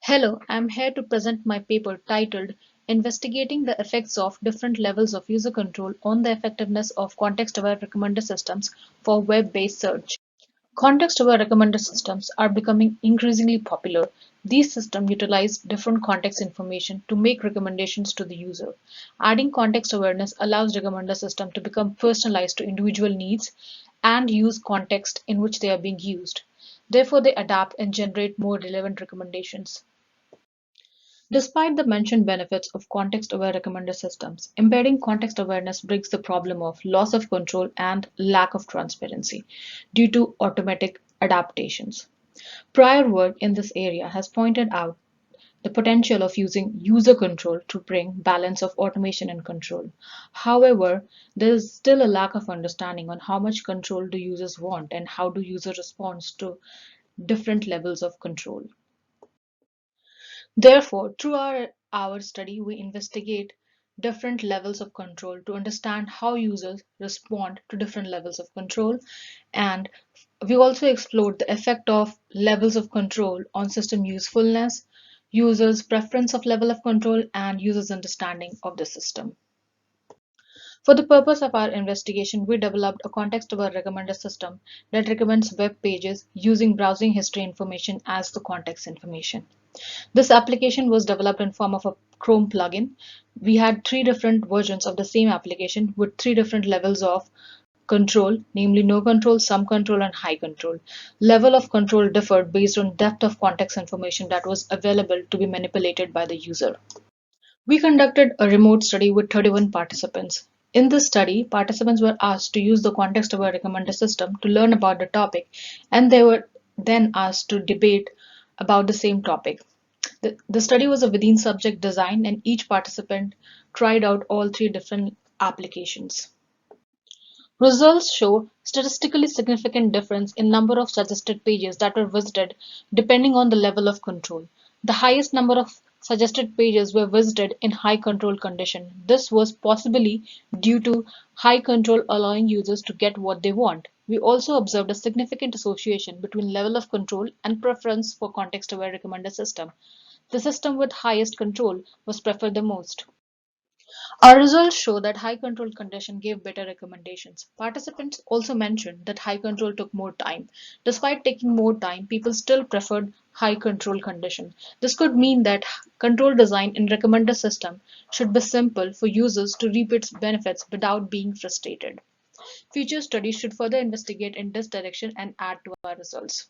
Hello, I'm here to present my paper titled Investigating the Effects of Different Levels of User Control on the Effectiveness of Context-Aware Recommender Systems for Web-Based Search. Context-aware recommender systems are becoming increasingly popular. These systems utilize different context information to make recommendations to the user. Adding context awareness allows recommender system to become personalized to individual needs and use context in which they are being used. Therefore, they adapt and generate more relevant recommendations. Despite the mentioned benefits of context-aware recommender systems, embedding context awareness brings the problem of loss of control and lack of transparency due to automatic adaptations. Prior work in this area has pointed out the potential of using user control to bring balance of automation and control. However, there is still a lack of understanding on how much control do users want and how do users respond to different levels of control. Therefore, through our study, we investigate different levels of control to understand how users respond to different levels of control. And we also explored the effect of levels of control on system usefulness, users' preference of level of control, and users' understanding of the system. For the purpose of our investigation, we developed a context-aware recommender system that recommends web pages using browsing history information as the context information. This application was developed in form of a Chrome plugin. We had three different versions of the same application with three different levels of control, namely no control, some control, and high control. Level of control differed based on depth of context information that was available to be manipulated by the user. We conducted a remote study with 31 participants. In this study, participants were asked to use the context-aware recommender system to learn about the topic, and they were then asked to debate about the same topic. The study was a within subject design, and each participant tried out all three different applications. Results show statistically significant difference in number of suggested pages that were visited depending on the level of control. The highest number of suggested pages were visited in high control condition. This was possibly due to high control allowing users to get what they want. We also observed a significant association between level of control and preference for context-aware recommender system. The system with highest control was preferred the most. Our results show that high control condition gave better recommendations. Participants also mentioned that high control took more time. Despite taking more time, people still preferred high control condition. This could mean that control design in recommender system should be simple for users to reap its benefits without being frustrated. Future studies should further investigate in this direction and add to our results.